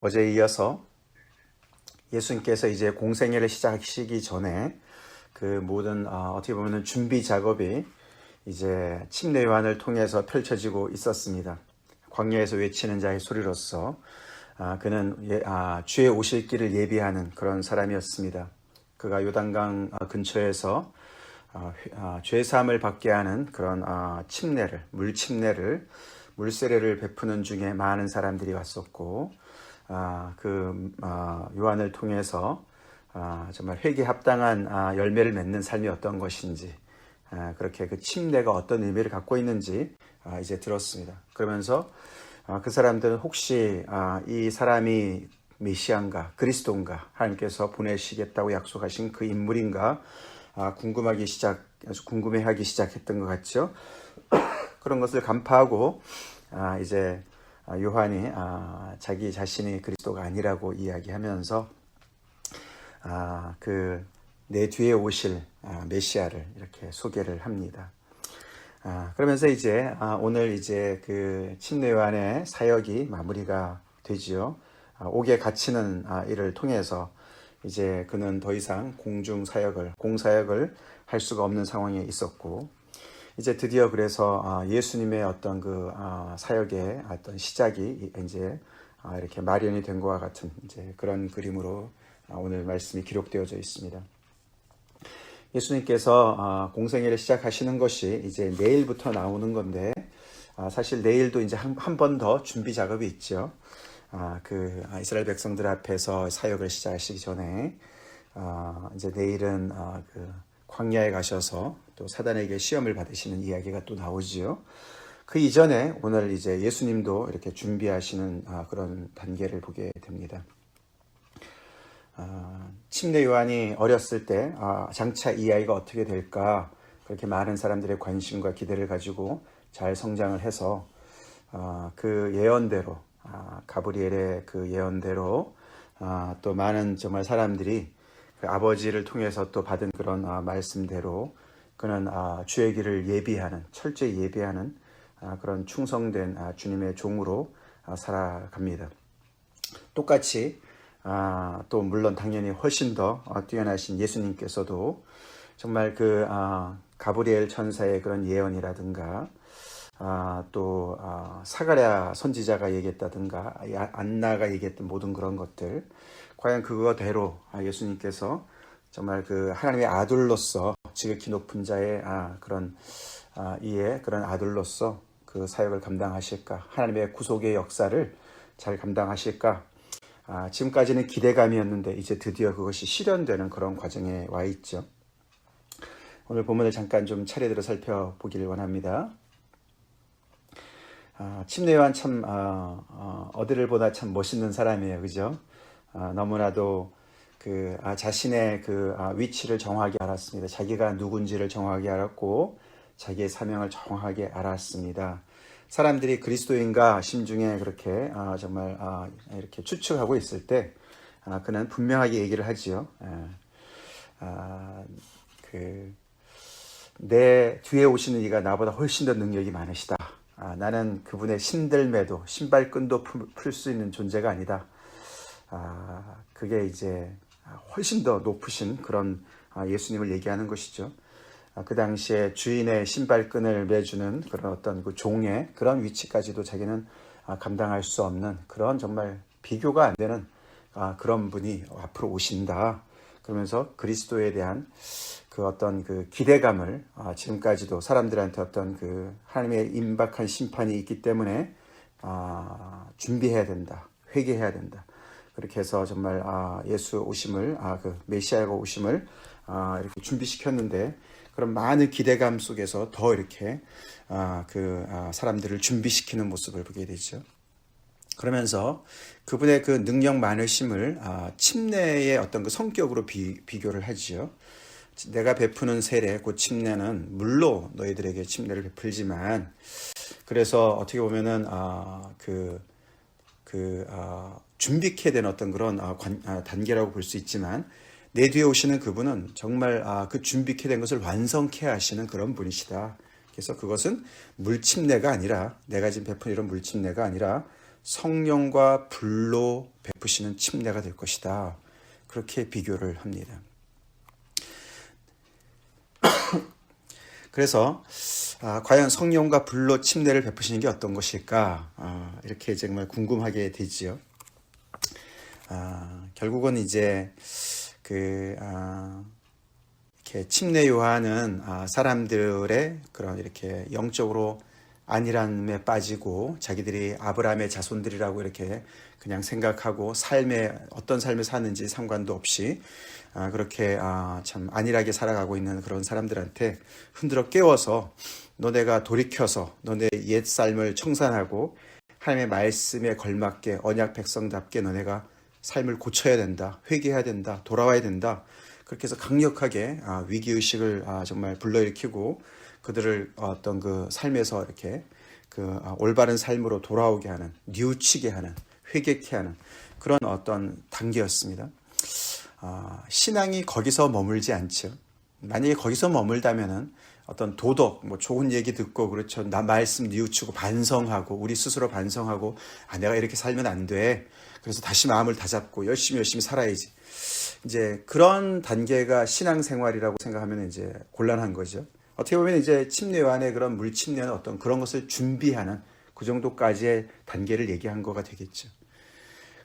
어제에 이어서 예수님께서 이제 공생애를 시작하시기 전에 그 모든 어떻게 보면 준비 작업이 이제 침례 요한을 통해서 펼쳐지고 있었습니다. 광야에서 외치는 자의 소리로서 그는 주의 오실 길을 예비하는 그런 사람이었습니다. 그가 요단강 근처에서 죄 사함을 받게 하는 그런 침례를, 물세례를 베푸는 중에 많은 사람들이 왔었고, 요한을 통해서 정말 회개에 합당한 열매를 맺는 삶이 어떤 것인지, 그렇게 그 침례가 어떤 의미를 갖고 있는지 이제 들었습니다. 그러면서 그 사람들은 혹시 이 사람이 메시아인가, 그리스도인가, 하나님께서 보내시겠다고 약속하신 그 인물인가 궁금해하기 시작했던 것 같죠. 그런 것을 간파하고 이제 요한이 자기 자신이 그리스도가 아니라고 이야기하면서 그 내 뒤에 오실 메시아를 이렇게 소개를 합니다. 그러면서 이제 오늘 이제 그 침례 요한의 사역이 마무리가 되지요. 옥에 갇히는 일을 통해서 이제 그는 더 이상 공사역을 할 수가 없는 상황에 있었고, 이제 드디어 그래서 예수님의 어떤 그 사역의 어떤 시작이 이제 이렇게 마련이 된 것과 같은 이제 그런 그림으로 오늘 말씀이 기록되어져 있습니다. 예수님께서 공생애를 시작하시는 것이 이제 내일부터 나오는 건데, 사실 내일도 이제 한 번 더 준비 작업이 있죠. 이스라엘 백성들 앞에서 사역을 시작하시기 전에 이제 내일은 그 광야에 가셔서 또 사단에게 시험을 받으시는 이야기가 또 나오지요. 그 이전에 오늘 이제 예수님도 이렇게 준비하시는 그런 단계를 보게 됩니다. 침례 요한이 어렸을 때 장차 이 아이가 어떻게 될까, 그렇게 많은 사람들의 관심과 기대를 가지고 잘 성장을 해서 그 예언대로, 가브리엘의 그 예언대로 또 많은 정말 사람들이 그 아버지를 통해서 또 받은 그런 말씀대로 그는 주의 길을 철저히 예비하는 그런 충성된 주님의 종으로 살아갑니다. 똑같이 또 물론 당연히 훨씬 더 뛰어나신 예수님께서도 정말 그 가브리엘 천사의 그런 예언이라든가 또 사가랴 선지자가 얘기했다든가 안나가 얘기했던 모든 그런 것들, 과연 그거대로 예수님께서 정말 그 하나님의 아들로서 지극히 높은 자의 그런 그런 아들로서 그 사역을 감당하실까, 하나님의 구속의 역사를 잘 감당하실까, 지금까지는 기대감이었는데 이제 드디어 그것이 실현되는 그런 과정에 와 있죠. 오늘 본문을 잠깐 좀 차례대로 살펴보기를 원합니다. 침례 요한 참 어디를 보나 참 멋있는 사람이에요, 그죠? 너무나도 그 자신의 그 위치를 정확하게 알았습니다. 자기가 누군지를 정확하게 알았고 자기의 사명을 정확하게 알았습니다. 사람들이 그리스도인가 심중에 그렇게 정말 이렇게 추측하고 있을 때 그는 분명하게 얘기를 하지요. 내 뒤에 오시는 이가 나보다 훨씬 더 능력이 많으시다. 나는 그분의 신들매도 신발끈도 풀 수 있는 존재가 아니다. 그게 이제 훨씬 더 높으신 그런 예수님을 얘기하는 것이죠. 그 당시에 주인의 신발끈을 매주는 그런 어떤 그 종의 그런 위치까지도 자기는 감당할 수 없는 그런 정말 비교가 안 되는 그런 분이 앞으로 오신다. 그러면서 그리스도에 대한 그 어떤 그 기대감을 지금까지도 사람들한테 어떤 그 하나님의 임박한 심판이 있기 때문에 준비해야 된다. 회개해야 된다. 그렇게 해서 정말 예수 오심을 그 메시아가 오심을 이렇게 준비시켰는데, 그런 많은 기대감 속에서 더 이렇게 사람들을 준비시키는 모습을 보게 되죠. 그러면서 그분의 그 능력 많으심을 침례의 어떤 그 성격으로 비교를 하지요. 내가 베푸는 세례, 곧 침례는 물로 너희들에게 침례를 베풀지만, 그래서 어떻게 보면은 준비케 된 어떤 그런 단계라고 볼 수 있지만, 내 뒤에 오시는 그분은 정말 그 준비케 된 것을 완성케 하시는 그런 분이시다. 그래서 그것은 물침례가 아니라, 내가 지금 베푼 이런 물침례가 아니라 성령과 불로 베푸시는 침례가 될 것이다. 그렇게 비교를 합니다. 그래서 과연 성령과 불로 침례를 베푸시는 게 어떤 것일까? 이렇게 정말 궁금하게 되지요. 결국은 이제 이렇게 침례 요한은 사람들의 그런 이렇게 영적으로 안일함에 빠지고 자기들이 아브라함의 자손들이라고 이렇게 그냥 생각하고 어떤 삶을 사는지 상관도 없이 그렇게 참 안일하게 살아가고 있는 그런 사람들한테 흔들어 깨워서 너네가 돌이켜서 너네 옛 삶을 청산하고 하나님의 말씀에 걸맞게 언약 백성답게 너네가 삶을 고쳐야 된다, 회개해야 된다, 돌아와야 된다. 그렇게 해서 강력하게 위기의식을 정말 불러일으키고 그들을 어떤 그 삶에서 이렇게 올바른 삶으로 돌아오게 하는, 뉘우치게 하는, 회개케 하는 그런 어떤 단계였습니다. 신앙이 거기서 머물지 않죠. 만약에 거기서 머물다면은 어떤 도덕, 좋은 얘기 듣고, 그렇죠. 나 말씀 뉘우치고 반성하고, 우리 스스로 반성하고, 내가 이렇게 살면 안 돼. 그래서 다시 마음을 다잡고 열심히 살아야지. 이제 그런 단계가 신앙생활이라고 생각하면 이제 곤란한 거죠. 어떻게 보면 이제 침례 안에 그런 물침례는 어떤 그런 것을 준비하는 그 정도까지의 단계를 얘기한 거가 되겠죠.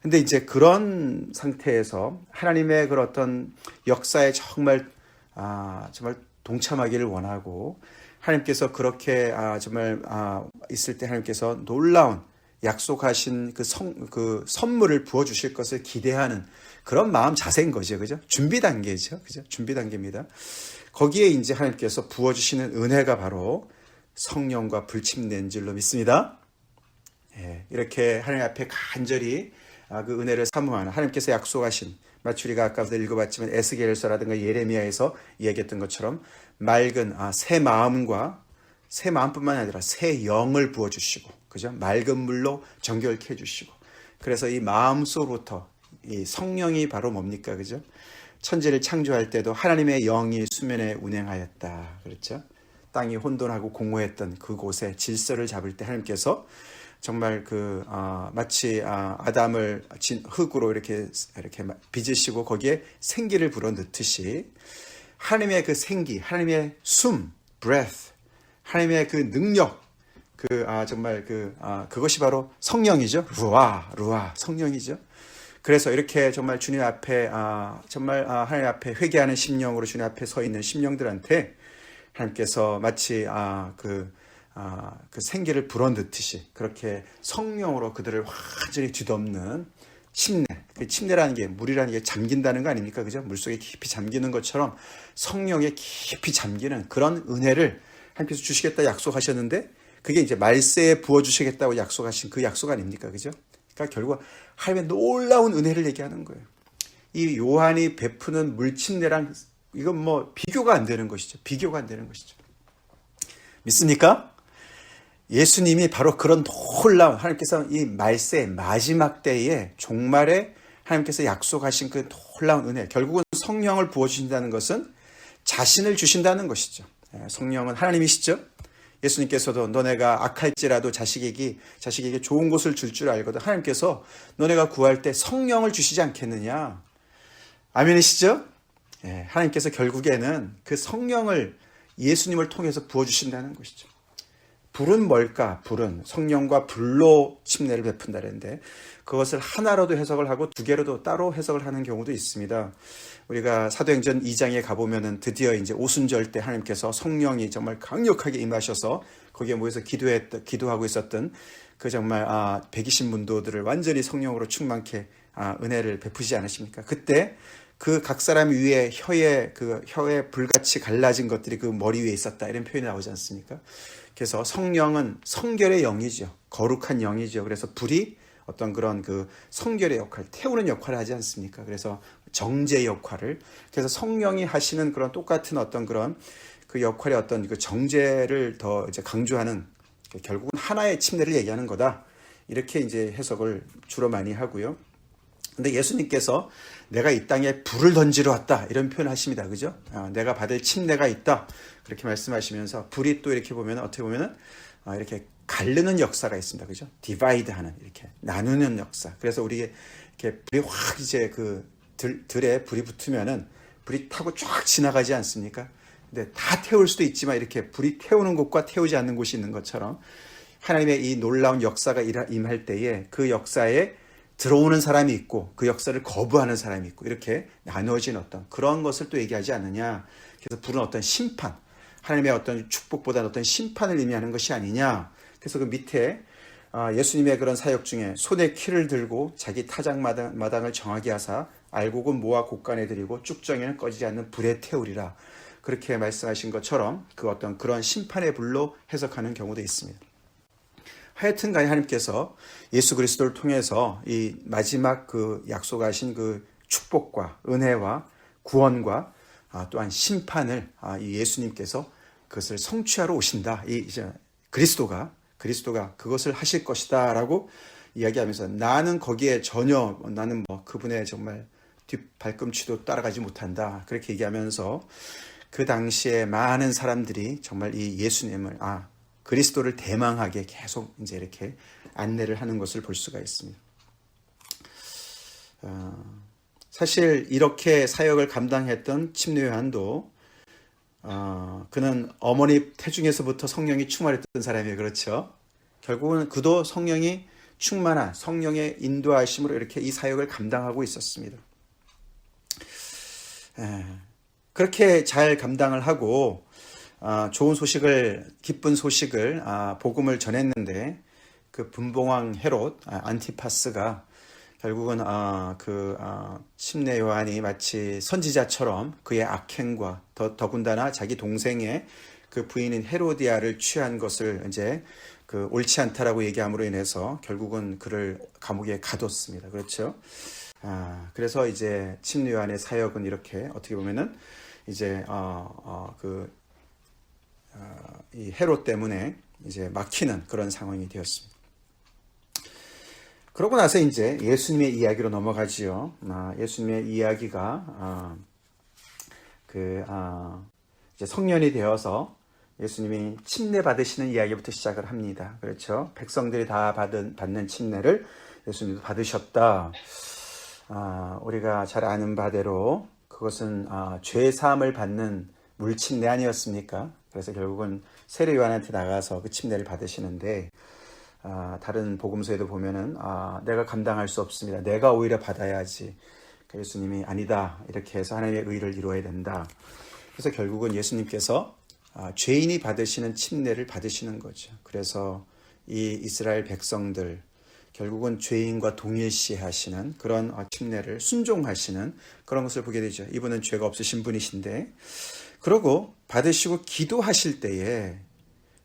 근데 이제 그런 상태에서 하나님의 그런 어떤 역사에 정말 동참하기를 원하고 하나님께서 그렇게 정말 있을 때 하나님께서 놀라운 약속하신 그 선물을 부어주실 것을 기대하는 그런 마음 자세인 거죠. 그죠? 준비 단계죠. 그죠? 준비 단계입니다. 거기에 이제 하나님께서 부어주시는 은혜가 바로 성령과 불침례인 줄로 믿습니다. 이렇게 하나님 앞에 간절히 그 은혜를 사모하는 하나님께서 약속하신 마치 우리가 아까도 읽어봤지만 에스겔서라든가 예레미야에서 이야기했던 것처럼 맑은 새 마음과 새 마음뿐만 아니라 새 영을 부어주시고 그죠? 맑은 물로 정결케 해주시고 그래서 이 마음속으로부터 이 성령이 바로 뭡니까? 그죠? 천지를 창조할 때도 하나님의 영이 수면에 운행하였다. 그렇죠? 땅이 혼돈하고 공허했던 그곳에 질서를 잡을 때 하나님께서 정말 마치 아담을 흙으로 이렇게 빚으시고 거기에 생기를 불어넣듯이 하나님의 그 생기, 하나님의 숨, breath, 하나님의 그 능력, 그것이 바로 성령이죠. 루아, 성령이죠. 그래서 이렇게 정말 주님 앞에 하나님 앞에 회개하는 심령으로 주님 앞에 서 있는 심령들한테 하나님께서 마치 그 생기를 불어넣듯이 그렇게 성령으로 그들을 완전히 뒤덮는 침례. 그 침례라는 게 물이라는 게 잠긴다는 거 아닙니까? 그죠? 물속에 깊이 잠기는 것처럼 성령에 깊이 잠기는 그런 은혜를 하나님께서 주시겠다 약속하셨는데 그게 이제 말세에 부어주시겠다고 약속하신 그 약속 아닙니까? 그죠? 그러니까 결국 하나님의 놀라운 은혜를 얘기하는 거예요. 이 요한이 베푸는 물침례랑 이건 비교가 안 되는 것이죠. 비교가 안 되는 것이죠. 믿습니까? 예수님이 바로 그런 놀라운 하나님께서 이 말세 마지막 때에 종말에 하나님께서 약속하신 그 놀라운 은혜 결국은 성령을 부어주신다는 것은 자신을 주신다는 것이죠. 성령은 하나님이시죠. 예수님께서도 너네가 악할지라도 자식에게 좋은 것을 줄 줄 알거든 하나님께서 너네가 구할 때 성령을 주시지 않겠느냐. 아멘이시죠? 하나님께서 결국에는 그 성령을 예수님을 통해서 부어주신다는 것이죠. 불은 뭘까? 불은 성령과 불로 침례를 베푼다는데 그것을 하나로도 해석을 하고 두 개로도 따로 해석을 하는 경우도 있습니다. 우리가 사도행전 2장에 가보면은 드디어 이제 오순절 때 하나님께서 성령이 정말 강력하게 임하셔서 거기에 모여서 기도하고 있었던 그 정말 120문도들을 완전히 성령으로 충만케 은혜를 베푸시지 않으십니까? 그때 그 각 사람 위에 혀에 불같이 갈라진 것들이 그 머리 위에 있었다 이런 표현이 나오지 않습니까? 그래서 성령은 성결의 영이죠. 거룩한 영이죠. 그래서 불이 어떤 그런 그 성결의 역할, 태우는 역할을 하지 않습니까? 그래서 정제 역할을. 그래서 성령이 하시는 그런 똑같은 어떤 그런 그 역할의 어떤 그 정제를 더 이제 강조하는 결국은 하나의 침례를 얘기하는 거다. 이렇게 이제 해석을 주로 많이 하고요. 근데 예수님께서 내가 이 땅에 불을 던지러 왔다. 이런 표현을 하십니다. 그죠? 내가 받을 침례가 있다. 그렇게 말씀하시면서 불이 또 이렇게 보면 어떻게 보면은 이렇게 가르는 역사가 있습니다. 그죠? 디바이드 하는, 이렇게 나누는 역사. 그래서 우리 이렇게 불이 확 이제 그 들에 불이 붙으면은 불이 타고 쫙 지나가지 않습니까? 근데 다 태울 수도 있지만 이렇게 불이 태우는 곳과 태우지 않는 곳이 있는 것처럼 하나님의 이 놀라운 역사가 임할 때에 그 역사에 들어오는 사람이 있고 그 역사를 거부하는 사람이 있고 이렇게 나누어진 어떤 그런 것을 또 얘기하지 않느냐. 그래서 불은 어떤 심판, 하나님의 어떤 축복보다는 어떤 심판을 의미하는 것이 아니냐. 그래서 그 밑에 예수님의 그런 사역 중에 손에 키를 들고 자기 타작마당을 정하게 하사 알곡은 모아 곡간에 들이고 쭉정에는 꺼지지 않는 불에 태우리라. 그렇게 말씀하신 것처럼 그 어떤 그런 심판의 불로 해석하는 경우도 있습니다. 하여튼 간에 하나님께서 예수 그리스도를 통해서 이 마지막 그 약속하신 그 축복과 은혜와 구원과 또한 심판을 이 예수님께서 그것을 성취하러 오신다. 이제 그리스도가 그것을 하실 것이다 라고 이야기하면서 나는 거기에 전혀 나는 뭐 그분의 정말 뒷발꿈치도 따라가지 못한다. 그렇게 얘기하면서 그 당시에 많은 사람들이 정말 이 예수님을 그리스도를 대망하게 계속 이제 이렇게 안내를 하는 것을 볼 수가 있습니다. 사실 이렇게 사역을 감당했던 침례 요한도 그는 어머니 태중에서부터 성령이 충만했던 사람이에요. 그렇죠? 결국은 그도 성령이 충만한 성령의 인도하심으로 이렇게 이 사역을 감당하고 있었습니다. 그렇게 잘 감당을 하고 좋은 소식을, 기쁜 소식을, 복음을 전했는데 그 분봉왕 헤롯 안티파스가 결국은 침례 요한이 마치 선지자처럼 그의 악행과 더군다나 자기 동생의 그 부인인 헤로디아를 취한 것을 이제 그 옳지 않다라고 얘기함으로 인해서 결국은 그를 감옥에 가뒀습니다. 그렇죠? 그래서 이제 침례 요한의 사역은 이렇게 어떻게 보면은 이제 이 헤롯 때문에 이제 막히는 그런 상황이 되었습니다. 그러고 나서 이제 예수님의 이야기로 넘어가지요. 예수님의 이야기가 이제 성년이 되어서 예수님이 침례 받으시는 이야기부터 시작을 합니다. 그렇죠? 백성들이 다 받는 침례를 예수님도 받으셨다. 우리가 잘 아는 바대로 그것은 죄 사함을 받는 물침례 아니었습니까? 그래서 결국은 세례 요한한테 나가서 그 침례를 받으시는데 다른 복음서에도 보면은 내가 감당할 수 없습니다. 내가 오히려 받아야지. 예수님이 아니다. 이렇게 해서 하나님의 의를 이루어야 된다. 그래서 결국은 예수님께서 죄인이 받으시는 침례를 받으시는 거죠. 그래서 이 이스라엘 백성들 결국은 죄인과 동일시하시는 그런 침례를 순종하시는 그런 것을 보게 되죠. 이분은 죄가 없으신 분이신데 그러고 받으시고 기도하실 때에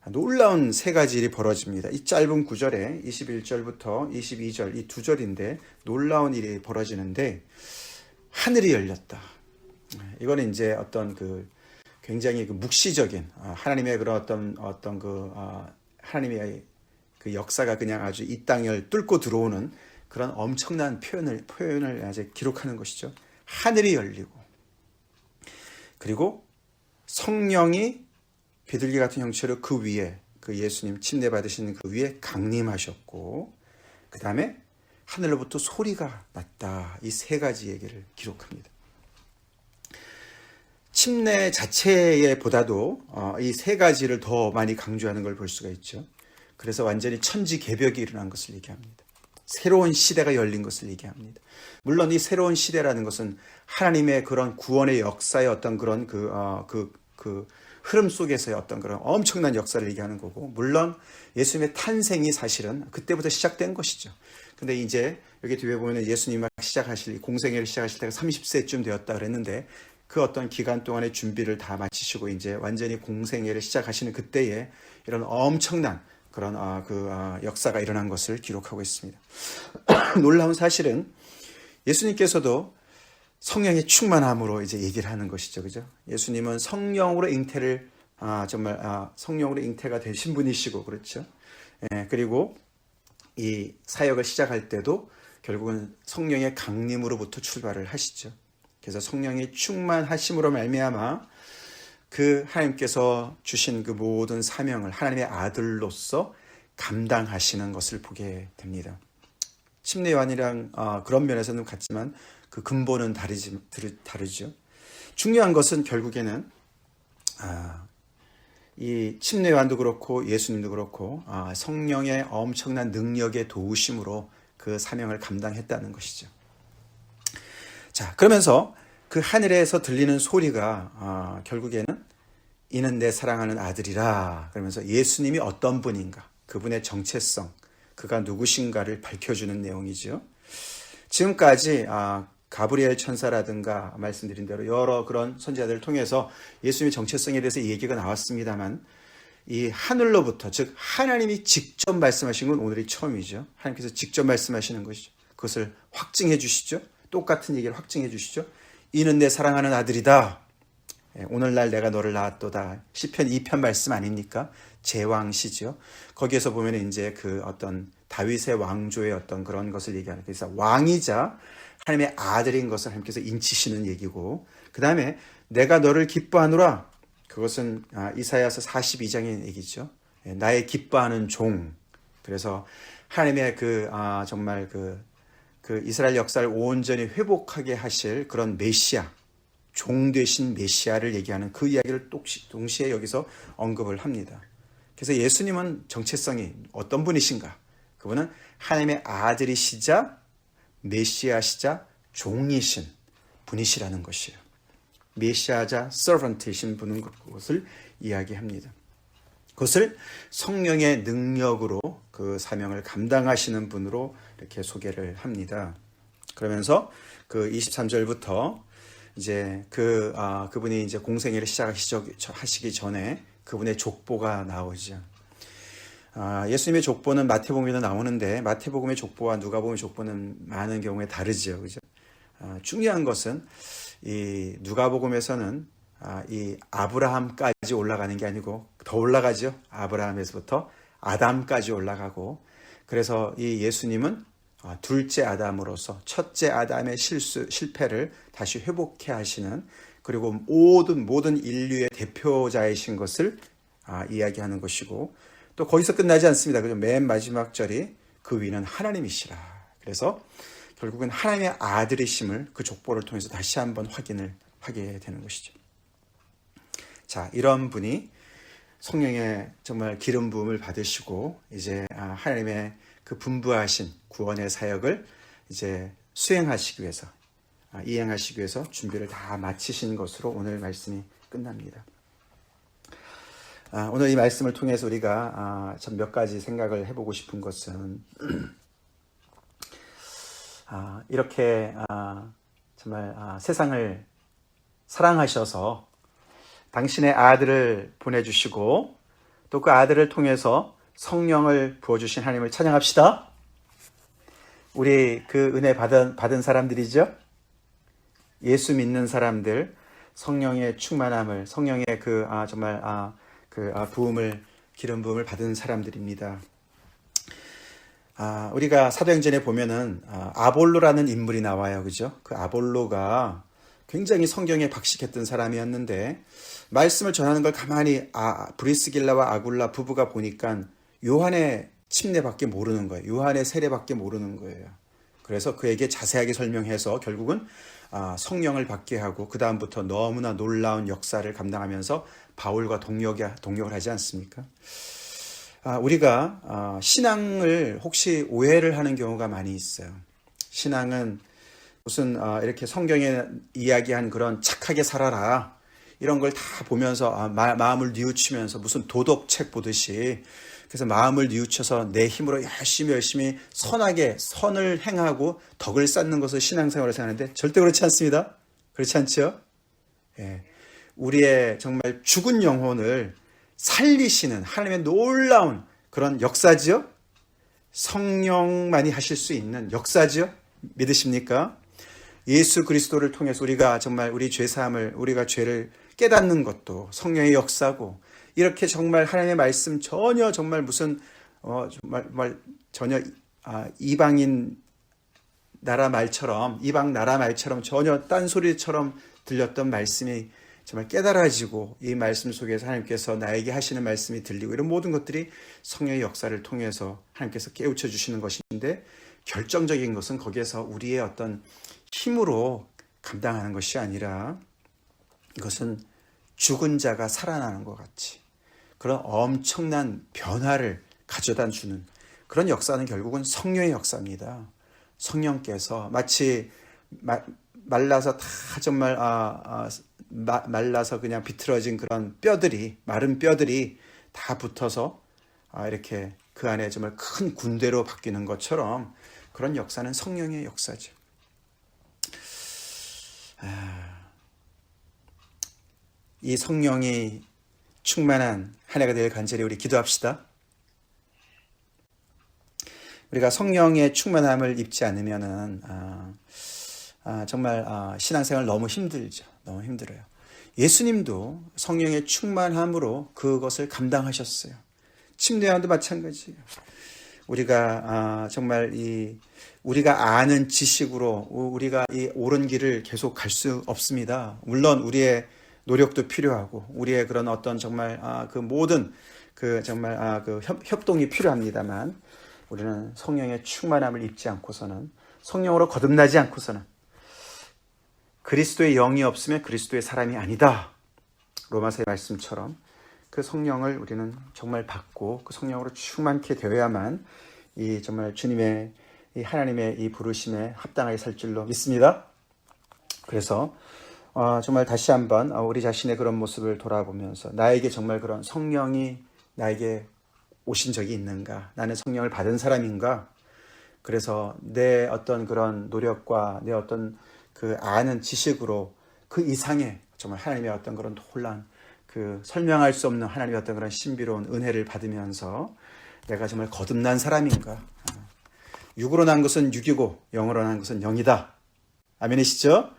놀라운 세 가지 일이 벌어집니다. 이 짧은 구절에 21절부터 22절 이 두 절인데 놀라운 일이 벌어지는데 하늘이 열렸다. 이거는 이제 어떤 그 굉장히 그 묵시적인 하나님의 그런 어떤 그 하나님의 그 역사가 그냥 아주 이 땅을 뚫고 들어오는 그런 엄청난 표현을 아주 기록하는 것이죠. 하늘이 열리고 그리고 성령이 비둘기 같은 형체로 그 위에 그 예수님 침례 받으시는 그 위에 강림하셨고 그 다음에 하늘로부터 소리가 났다. 이 세 가지 얘기를 기록합니다. 침례 자체에 보다도 이 세 가지를 더 많이 강조하는 걸 볼 수가 있죠. 그래서 완전히 천지개벽이 일어난 것을 얘기합니다. 새로운 시대가 열린 것을 얘기합니다. 물론 이 새로운 시대라는 것은 하나님의 그런 구원의 역사의 어떤 그런 그 흐름 속에서의 어떤 그런 엄청난 역사를 얘기하는 거고, 물론 예수님의 탄생이 사실은 그때부터 시작된 것이죠. 근데 이제 여기 뒤에 보면 예수님이 공생애를 시작하실 때가 30세쯤 되었다 그랬는데 그 어떤 기간 동안의 준비를 다 마치시고 이제 완전히 공생애를 시작하시는 그때에 이런 엄청난 그런 역사가 일어난 것을 기록하고 있습니다. 놀라운 사실은 예수님께서도 성령의 충만함으로 이제 얘기를 하는 것이죠, 그죠? 예수님은 성령으로 성령으로 잉태가 되신 분이시고, 그렇죠? 그리고 이 사역을 시작할 때도 결국은 성령의 강림으로부터 출발을 하시죠. 그래서 성령이 충만하심으로 말미암아 그 하나님께서 주신 그 모든 사명을 하나님의 아들로서 감당하시는 것을 보게 됩니다. 침례 요한이랑 그런 면에서는 같지만 그 근본은 다르죠. 중요한 것은 결국에는 이 침례 요한도 그렇고 예수님도 그렇고 성령의 엄청난 능력의 도우심으로 그 사명을 감당했다는 것이죠. 자, 그러면서 그 하늘에서 들리는 소리가 결국에는 이는 내 사랑하는 아들이라, 그러면서 예수님이 어떤 분인가, 그분의 정체성, 그가 누구신가를 밝혀주는 내용이죠. 지금까지 가브리엘 천사라든가 말씀드린 대로 여러 그런 선지자들을 통해서 예수님의 정체성에 대해서 얘기가 나왔습니다만, 이 하늘로부터, 즉 하나님이 직접 말씀하신 건 오늘이 처음이죠. 하나님께서 직접 말씀하시는 것이죠. 그것을 확증해 주시죠. 똑같은 얘기를 확증해 주시죠. 이는 내 사랑하는 아들이다. 오늘날 내가 너를 낳았도다. 시편 2편 말씀 아닙니까? 제왕시죠. 거기에서 보면 이제 그 어떤 다윗의 왕조의 어떤 그런 것을 얘기하는, 그래서 왕이자 하나님의 아들인 것을 하나님께서 인치시는 얘기고, 그 다음에 내가 너를 기뻐하노라. 그것은 이사야서 42장의 얘기죠. 나의 기뻐하는 종. 그래서 하나님의 정말 그 이스라엘 역사를 온전히 회복하게 하실 그런 메시아, 종 되신 메시아를 얘기하는 그 이야기를 동시에 여기서 언급을 합니다. 그래서 예수님은 정체성이 어떤 분이신가? 그분은 하나님의 아들이시자 메시아시자 종이신 분이시라는 것이에요. 메시아자 서번트이신 분은 그것을 이야기합니다. 그것을 성령의 능력으로 그 사명을 감당하시는 분으로 이렇게 소개를 합니다. 그러면서 그 23절부터 이제 그분이 이제 공생애를 시작하시기 전에 그분의 족보가 나오죠. 예수님의 족보는 마태복음에도 나오는데 마태복음의 족보와 누가복음의 족보는 많은 경우에 다르죠, 그죠? 중요한 것은 이 누가복음에서는 이 아브라함까지 올라가는 게 아니고 더 올라가죠. 아브라함에서부터 아담까지 올라가고, 그래서 이 예수님은 둘째 아담으로서 첫째 아담의 실패를 다시 회복해 하시는, 그리고 모든 인류의 대표자이신 것을 이야기하는 것이고, 또 거기서 끝나지 않습니다. 그죠? 맨 마지막 절이 그 위는 하나님이시라. 그래서 결국은 하나님의 아들이심을 그 족보를 통해서 다시 한번 확인을 하게 되는 것이죠. 자, 이런 분이 성령의 정말 기름 부음을 받으시고 이제 하나님의 그 분부하신 구원의 사역을 이제 수행하시기 위해서, 이행하시기 위해서 준비를 다 마치신 것으로 오늘 말씀이 끝납니다. 오늘 이 말씀을 통해서 우리가 참 몇 가지 생각을 해보고 싶은 것은 이렇게 정말 세상을 사랑하셔서 당신의 아들을 보내주시고 또 그 아들을 통해서 성령을 부어주신 하나님을 찬양합시다. 우리 그 은혜 받은 사람들이죠. 예수 믿는 사람들, 성령의 충만함을, 성령의 정말 부음을, 기름 부음을 받은 사람들입니다. 우리가 사도행전에 보면은 아볼로라는 인물이 나와요, 그죠? 그 아볼로가 굉장히 성경에 박식했던 사람이었는데 말씀을 전하는 걸 가만히 브리스길라와 아굴라 부부가 보니까 요한의 침례밖에 모르는 거예요. 요한의 세례밖에 모르는 거예요. 그래서 그에게 자세하게 설명해서 결국은 성령을 받게 하고 그 다음부터 너무나 놀라운 역사를 감당하면서 바울과 동역을 하지 않습니까? 우리가 신앙을 혹시 오해를 하는 경우가 많이 있어요. 신앙은 무슨 이렇게 성경에 이야기한 그런 착하게 살아라 이런 걸 다 보면서 마음을 뉘우치면서 무슨 도덕책 보듯이, 그래서 마음을 뉘우쳐서 내 힘으로 열심히 선하게 선을 행하고 덕을 쌓는 것을 신앙생활을 생각하는데 절대 그렇지 않습니다. 그렇지 않죠? 예. 우리의 정말 죽은 영혼을 살리시는 하나님의 놀라운 그런 역사지요. 성령만이 하실 수 있는 역사지요. 믿으십니까? 예수 그리스도를 통해서 우리가 정말 우리 죄사함을, 우리가 죄를 깨닫는 것도 성령의 역사고, 이렇게 정말 하나님의 말씀 전혀 정말 무슨 정말 전혀 이방인 나라 말처럼, 이방 나라 말처럼 전혀 딴소리처럼 들렸던 말씀이 정말 깨달아지고 이 말씀 속에서 하나님께서 나에게 하시는 말씀이 들리고 이런 모든 것들이 성령의 역사를 통해서 하나님께서 깨우쳐 주시는 것인데, 결정적인 것은 거기에서 우리의 어떤 힘으로 감당하는 것이 아니라 이것은 죽은 자가 살아나는 것 같이 그런 엄청난 변화를 가져다 주는 그런 역사는 결국은 성령의 역사입니다. 성령께서 마치 말라서 다 정말 말라서 그냥 비틀어진 그런 뼈들이, 마른 뼈들이 다 붙어서 이렇게 그 안에 정말 큰 군대로 바뀌는 것처럼 그런 역사는 성령의 역사죠. 이 성령이 충만한 한 해가 될 간절히 우리 기도합시다. 우리가 성령의 충만함을 입지 않으면은 정말 신앙생활 너무 힘들죠. 너무 힘들어요. 예수님도 성령의 충만함으로 그것을 감당하셨어요. 침례요한도 마찬가지예요. 우리가 정말 우리가 아는 지식으로 우리가 이 옳은 길을 계속 갈 수 없습니다. 물론 우리의 노력도 필요하고 우리의 그런 어떤 정말 그 모든 그 정말 그 협동이 필요합니다만, 우리는 성령의 충만함을 입지 않고서는, 성령으로 거듭나지 않고서는 그리스도의 영이 없으면 그리스도의 사람이 아니다. 로마서의 말씀처럼 그 성령을 우리는 정말 받고 그 성령으로 충만케 되어야만 이 정말 주님의 이 하나님의 이 부르심에 합당하게 살 줄로 믿습니다. 그래서 정말 다시 한번 우리 자신의 그런 모습을 돌아보면서 나에게 정말 그런 성령이 나에게 오신 적이 있는가? 나는 성령을 받은 사람인가? 그래서 내 어떤 그런 노력과 내 어떤 그 아는 지식으로 그 이상의 정말 하나님의 어떤 그런 놀라운 그 설명할 수 없는 하나님의 어떤 그런 신비로운 은혜를 받으면서 내가 정말 거듭난 사람인가? 육으로 난 것은 육이고 영으로 난 것은 영이다. 아멘이시죠?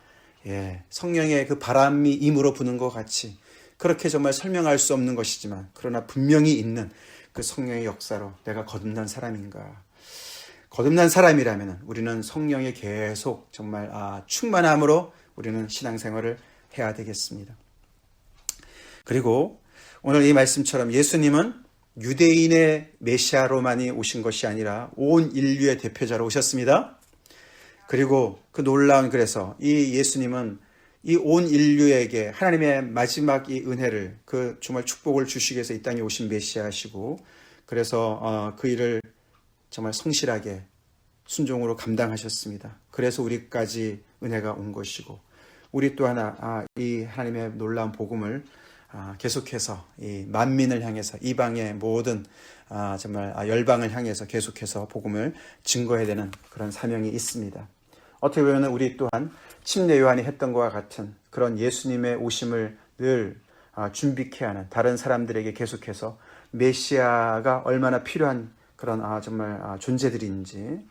예, 성령의 그 바람이 임으로 부는 것 같이 그렇게 정말 설명할 수 없는 것이지만 그러나 분명히 있는 그 성령의 역사로 내가 거듭난 사람인가? 거듭난 사람이라면 우리는 성령에 계속 정말 충만함으로 우리는 신앙생활을 해야 되겠습니다. 그리고 오늘 이 말씀처럼 예수님은 유대인의 메시아로만이 오신 것이 아니라 온 인류의 대표자로 오셨습니다. 그리고 그 놀라운, 그래서 이 예수님은 이 온 인류에게 하나님의 마지막 이 은혜를, 그 정말 축복을 주시기 위해서 이 땅에 오신 메시아시고, 그래서 그 일을 정말 성실하게 순종으로 감당하셨습니다. 그래서 우리까지 은혜가 온 것이고, 우리 또 하나 이 하나님의 놀라운 복음을 계속해서 이 만민을 향해서, 이방의 모든 정말 열방을 향해서 계속해서 복음을 증거해야 되는 그런 사명이 있습니다. 어떻게 보면 우리 또한 침례 요한이 했던 것과 같은 그런 예수님의 오심을 늘 준비케 하는, 다른 사람들에게 계속해서 메시아가 얼마나 필요한 그런 정말 존재들인지,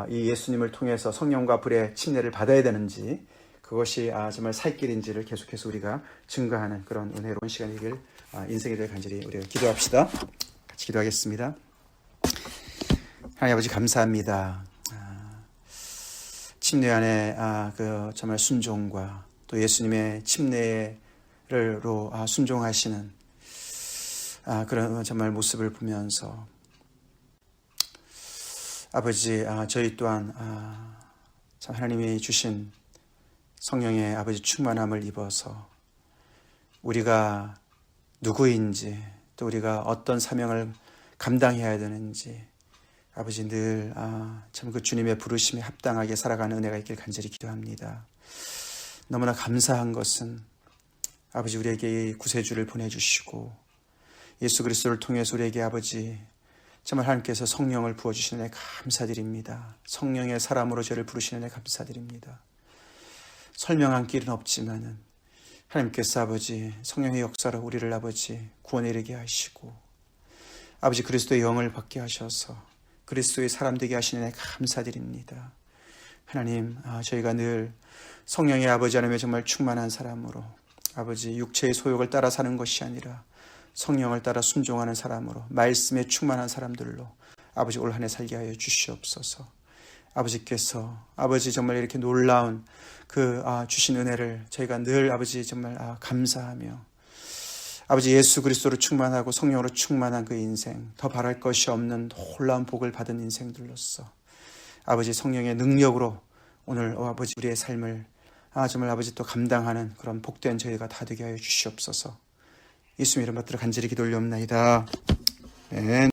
이 예수님을 통해서 성령과 불의 침례를 받아야 되는지, 그것이 정말 살 길인지를 계속해서 우리가 증거하는 그런 은혜로운 시간이길, 인생이 될 간절히 우리가 기도합시다. 같이 기도하겠습니다. 하나님 아버지, 감사합니다. 침례 안에 그 정말 순종과 또 예수님의 침례로 순종하시는 그런 정말 모습을 보면서, 아버지, 저희 또한 참 하나님이 주신 성령의 아버지 충만함을 입어서 우리가 누구인지, 또 우리가 어떤 사명을 감당해야 되는지, 아버지 늘 참 그 주님의 부르심에 합당하게 살아가는 은혜가 있길 간절히 기도합니다. 너무나 감사한 것은 아버지 우리에게 구세주를 보내주시고 예수 그리스도를 통해서 우리에게 아버지 정말 하나님께서 성령을 부어주시는 애 감사드립니다. 성령의 사람으로 저를 부르시는 애 감사드립니다. 설명한 길은 없지만은 하나님께서 아버지 성령의 역사로 우리를 아버지 구원에 이르게 하시고 아버지 그리스도의 영을 받게 하셔서 그리스도의 사람 되게 하시는 애 감사드립니다. 하나님, 저희가 늘 성령의 아버지 하나님의 정말 충만한 사람으로 아버지 육체의 소욕을 따라 사는 것이 아니라 성령을 따라 순종하는 사람으로 말씀에 충만한 사람들로 아버지 올 한 해 살게 하여 주시옵소서. 아버지께서 아버지 정말 이렇게 놀라운 그 주신 은혜를 저희가 늘 아버지 정말 감사하며 아버지 예수 그리스도로 충만하고 성령으로 충만한 그 인생, 더 바랄 것이 없는 놀라운 복을 받은 인생들로서 아버지 성령의 능력으로 오늘 아버지 우리의 삶을 정말 아버지 또 감당하는 그런 복된 저희가 다 되게 하여 주시옵소서. 예수님 이름 받들어 간절히 기도 올리옵나이다. 아멘.